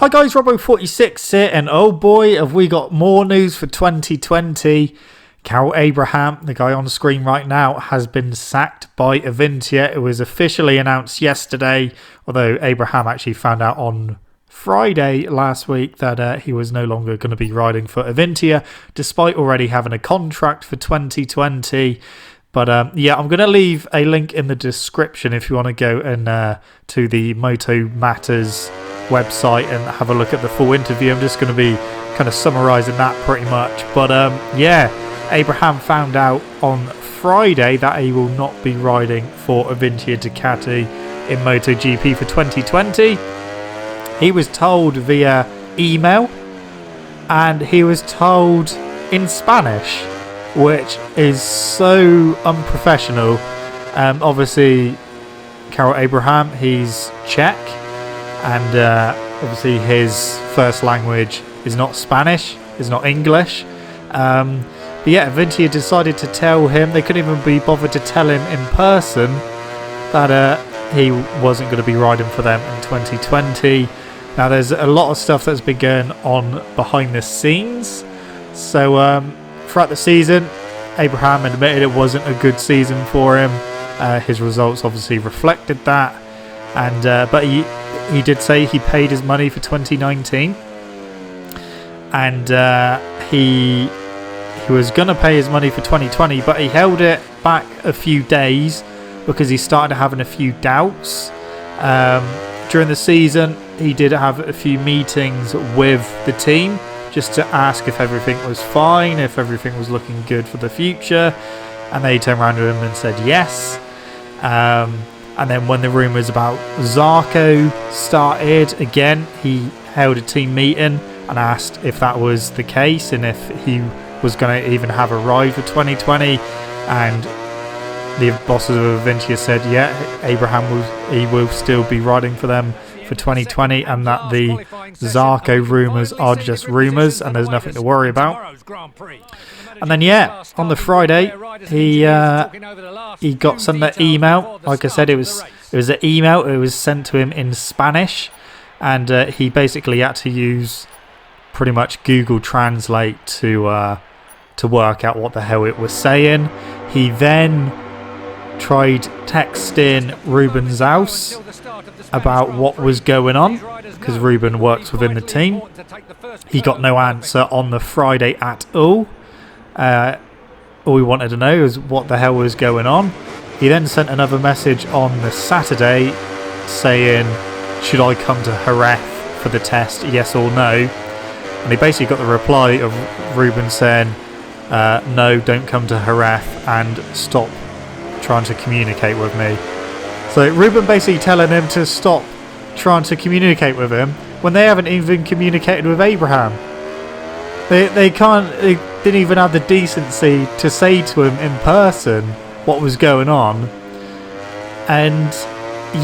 Hi guys, Robbo46 here, and oh boy, have we got more news for 2020. Karel Abraham, the guy on the screen right now, has been sacked by Avintia. It was officially announced yesterday, although Abraham actually found out on Friday last week that he was no longer going to be riding for Avintia, despite already having a contract for 2020. But yeah, I'm going to leave a link in the description if you want to go and to the Moto Matters website and have a look at the full interview. I'm just going to be kind of summarising that pretty much. But yeah, Abraham found out on Friday that he will not be riding for Avintia Ducati in MotoGP for 2020. He was told via email, and he was told in Spanish, which is so unprofessional. Obviously, Karel Abraham, he's Czech, and obviously his first language is not Spanish, is not English. But yeah, Avintia decided to tell him, they couldn't even be bothered to tell him in person that he wasn't going to be riding for them in 2020. Now, there's a lot of stuff that's been going on behind the scenes. So throughout the season, Abraham admitted it wasn't a good season for him. His results obviously reflected that, and but he did say he paid his money for 2019, and he was going to pay his money for 2020, but he held it back a few days because he started having a few doubts. During the season, he did have a few meetings with the team just to ask if everything was fine, if everything was looking good for the future, and they turned around to him and said yes. And then when the rumours about Zarco started again, he held a team meeting and asked if that was the case and if he was going to even have a ride for 2020. And the bosses of Avintia said, yeah, Abraham will still be riding for them for 2020, and that the Zarco rumours are just rumours and there's nothing to worry about. And then yeah, on the Friday he got sent an email. Like I said, it was an email. It was sent to him in Spanish, and he basically had to use pretty much Google Translate to work out what the hell it was saying. He then tried texting Ruben's house about what was going on, because Ruben works within the team. He got no answer on the Friday at all. All he wanted to know was what the hell was going on. He then sent another message on the Saturday saying, should I come to Jerez for the test, yes or no? And he basically got the reply of Ruben saying, no, don't come to Jerez and stop trying to communicate with me. So Ruben basically telling him to stop trying to communicate with him when they haven't even communicated with Abraham. They didn't even have the decency to say to him in person what was going on, and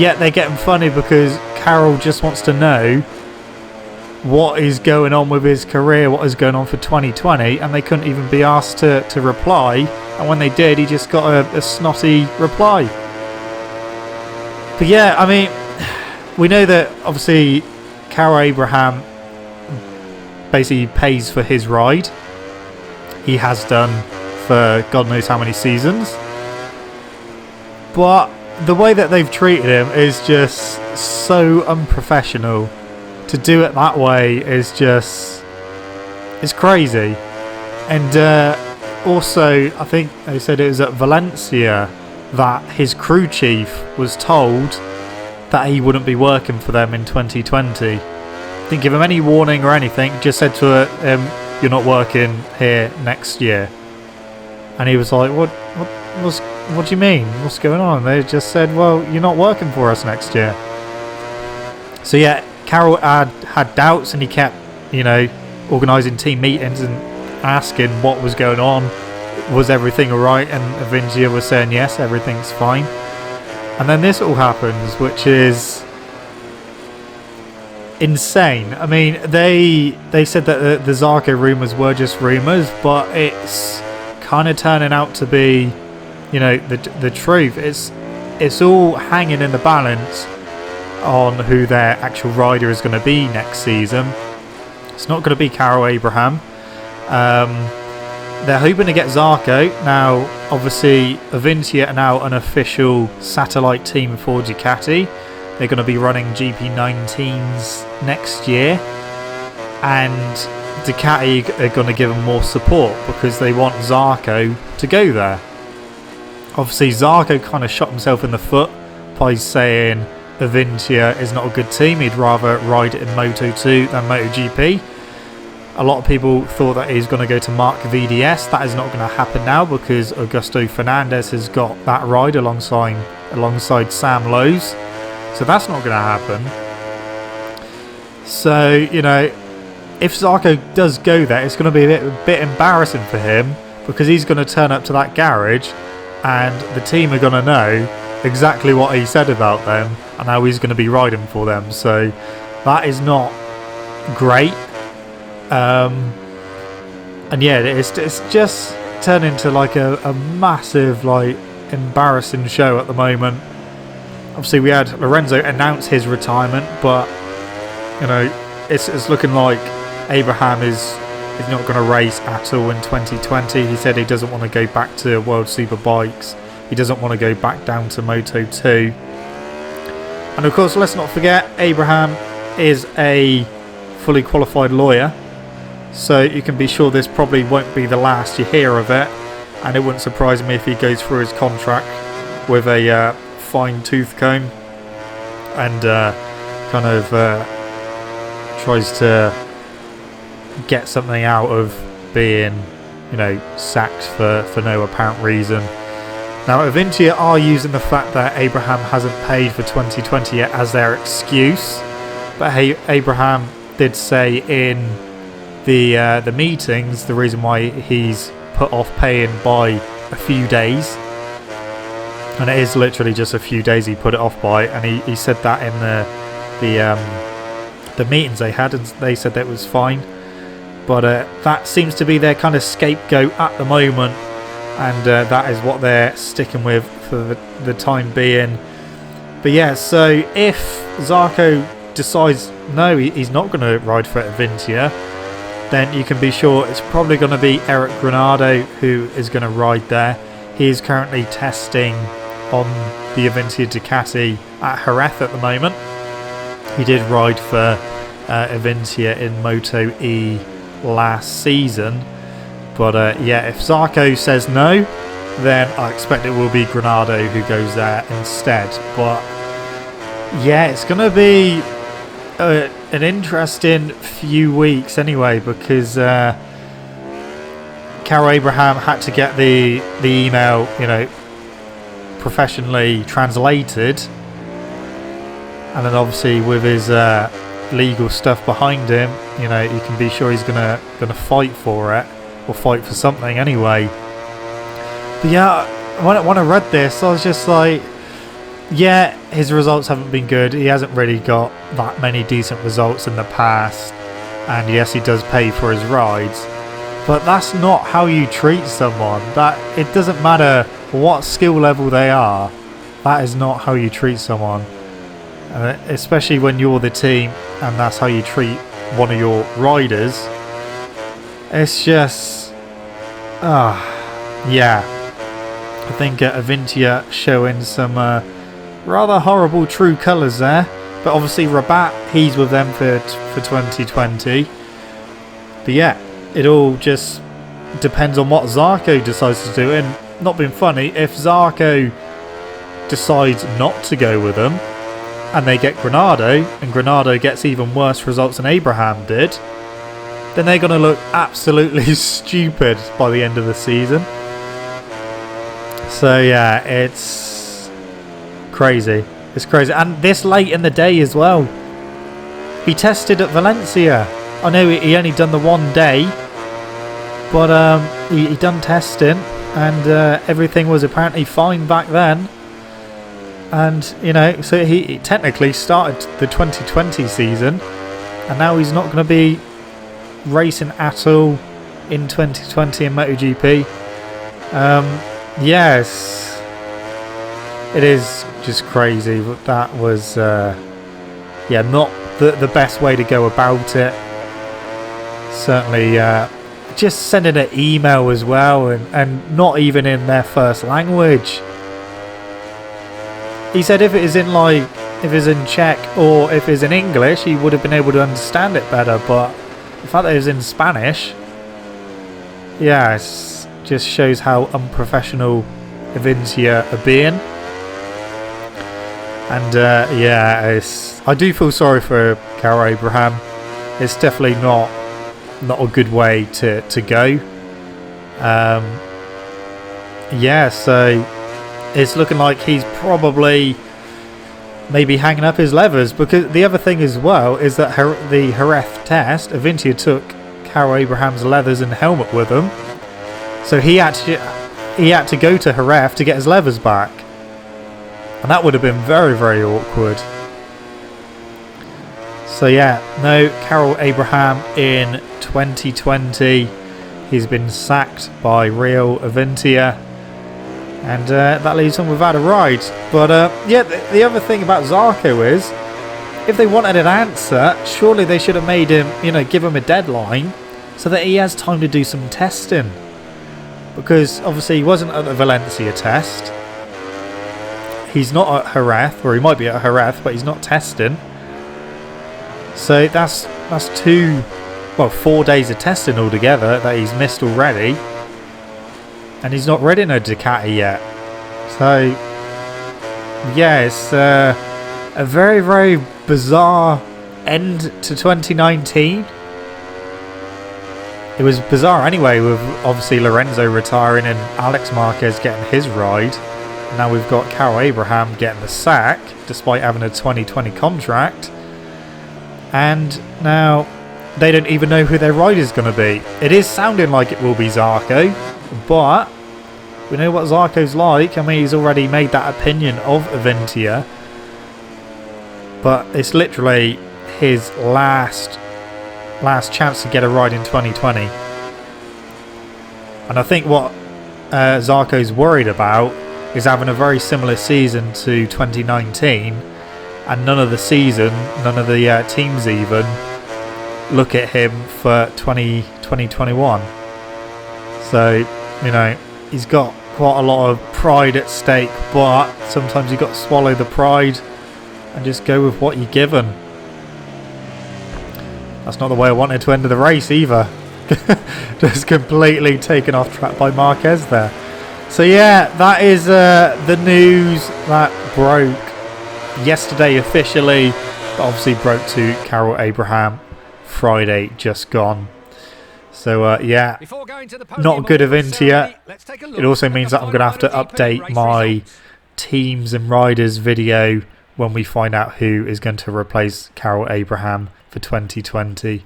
yet they're getting funny because Karel just wants to know what is going on with his career, what is going on for 2020, and they couldn't even be asked to reply. And when they did, he just got a snotty reply. But yeah, I mean, we know that obviously Karel Abraham basically pays for his ride. He has done for God knows how many seasons. But the way that they've treated him is just so unprofessional. To do it that way is just, it's crazy. And also, I think they said it was at Valencia that his crew chief was told that he wouldn't be working for them in 2020. Didn't give him any warning or anything, just said to him, you're not working here next year. And he was like, what do you mean? What's going on? They just said, well, you're not working for us next year. So yeah, Karel had doubts, and he kept, organising team meetings and asking what was going on. Was everything alright? And Avintia was saying yes, everything's fine. And then this all happens, which is insane. I mean, they said that the Zarco rumours were just rumours, but it's kind of turning out to be, the truth. It's all hanging in the balance on who their actual rider is going to be next season. It's not going to be Karel Abraham. They're hoping to get Zarco. Now, obviously, Avintia are now an official satellite team for Ducati. They're going to be running GP19s next year. And Ducati are going to give them more support because they want Zarco to go there. Obviously, Zarco kind of shot himself in the foot by saying Avintia is not a good team. He'd rather ride it in Moto2 than MotoGP. A lot of people thought that he's going to go to Mark VDS. That is not going to happen now because Augusto Fernandez has got that ride alongside Sam Lowes. So that's not going to happen. So, you know, if Zarco does go there, it's going to be a bit embarrassing for him because he's going to turn up to that garage and the team are going to know exactly what he said about them and how he's going to be riding for them. So that is not great. And yeah, it's just turned into like a massive, like, embarrassing show at the moment. Obviously, we had Lorenzo announce his retirement, but you know, it's looking like Abraham is not going to race at all in 2020. He said he doesn't want to go back to World Superbikes. He doesn't want to go back down to Moto2. And of course, let's not forget, Abraham is a fully qualified lawyer. So you can be sure this probably won't be the last you hear of it. And it wouldn't surprise me if he goes through his contract with a fine tooth comb and kind of tries to get something out of being, you know, sacked for no apparent reason. Now, Avintia are using the fact that Abraham hasn't paid for 2020 yet as their excuse. But hey, Abraham did say in the meetings the reason why he's put off paying by a few days, and it is literally just a few days he put it off by, and he said that in the meetings they had, and they said that was fine. But that seems to be their kind of scapegoat at the moment, and that is what they're sticking with for the time being. But yeah, so if Zarco decides no, he's not going to ride for Avintia, then you can be sure it's probably going to be Eric Granado who is going to ride there. He is currently testing on the Avintia Ducati at Jerez at the moment. He did ride for Avintia in Moto E last season. But yeah, if Zarco says no, then I expect it will be Granado who goes there instead. But yeah, it's going to be an interesting few weeks anyway, because Karel Abraham had to get the email, you know, professionally translated, and then obviously with his legal stuff behind him, you know, you can be sure he's gonna fight for it, or fight for something anyway. But yeah, when I read this, I was just like, yeah, his results haven't been good. He hasn't really got that many decent results in the past. And yes, he does pay for his rides. But that's not how you treat someone. That it doesn't matter what skill level they are. That is not how you treat someone. Especially when you're the team and that's how you treat one of your riders. It's just... yeah. I think Avintia showing some... rather horrible true colours there, but obviously Rabat, he's with them for 2020. But yeah, it all just depends on what Zarco decides to do. And not being funny, if Zarco decides not to go with them and they get Granado, and Granado gets even worse results than Abraham did, then they're going to look absolutely stupid by the end of the season. So yeah, it's crazy. It's crazy. And this late in the day as well. He tested at Valencia. I know he only done the one day, but he done testing, and everything was apparently fine back then. And you know, so he technically started the 2020 season, and now he's not going to be racing at all in 2020 in MotoGP. Yes, it is just crazy. But that was yeah, not the best way to go about it. Certainly, just sending an email as well, and not even in their first language. He said if it is in Czech or if it's in English, he would have been able to understand it better. But the fact that it was in Spanish, yeah, it just shows how unprofessional Avintia are being. And yeah, I do feel sorry for Karel Abraham. It's definitely not a good way to go. Yeah, so it's looking like he's probably maybe hanging up his levers, because the other thing as well is that the Jerez test, Avintia took Karel Abraham's leathers and helmet with him, so he had to go to Jerez to get his levers back, and that would have been very, very awkward. So yeah, no Karel Abraham in 2020. He's been sacked by Real Avintia. And that leaves him without a ride. But yeah, the other thing about Zarco is, if they wanted an answer, surely they should have made him, give him a deadline so that he has time to do some testing. Because obviously he wasn't at the Valencia test. He's not at Jerez, or he might be at Jerez, but he's not testing. So that's 4 days of testing altogether that he's missed already. And he's not ridden a Ducati yet. So, yeah, it's a very, very bizarre end to 2019. It was bizarre anyway, with obviously Lorenzo retiring and Alex Marquez getting his ride. Now we've got Karel Abraham getting the sack, despite having a 2020 contract. And now they don't even know who their rider's going to be. It is sounding like it will be Zarco, but we know what Zarco's like. I mean, he's already made that opinion of Avintia. But it's literally his last chance to get a ride in 2020. And I think what Zarco's worried about is having a very similar season to 2019, and none of the teams even look at him for 2021. So, he's got quite a lot of pride at stake, but sometimes you've got to swallow the pride and just go with what you're given. That's not the way I wanted to end the race either. Just completely taken off track by Marquez there. So yeah, that is the news that broke yesterday officially, but obviously broke to Karel Abraham Friday just gone. So yeah, not good Avintia. It also means that I'm going to have to update my teams and riders video when we find out who is going to replace Karel Abraham for 2020.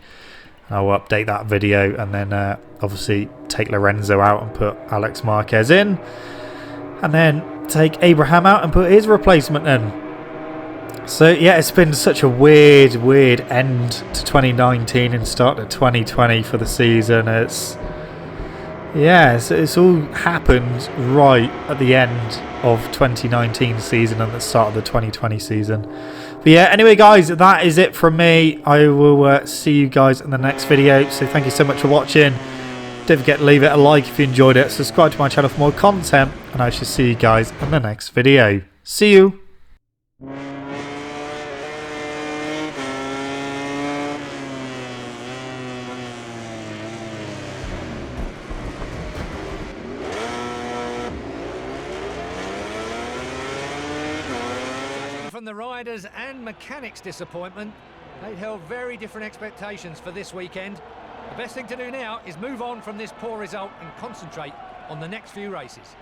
I'll update that video and then obviously take Lorenzo out and put Alex Marquez in, and then take Abraham out and put his replacement in. So yeah, it's been such a weird end to 2019 and start to 2020 for the season. It's all happened right at the end of 2019 season and the start of the 2020 season. But yeah, anyway guys, that is it from me. I will see you guys in the next video. So thank you so much for watching. Don't forget to leave it a like if you enjoyed it. Subscribe to my channel for more content, and I shall see you guys in the next video. See you. From the riders and mechanics' disappointment, they'd held very different expectations for this weekend. The best thing to do now is move on from this poor result and concentrate on the next few races.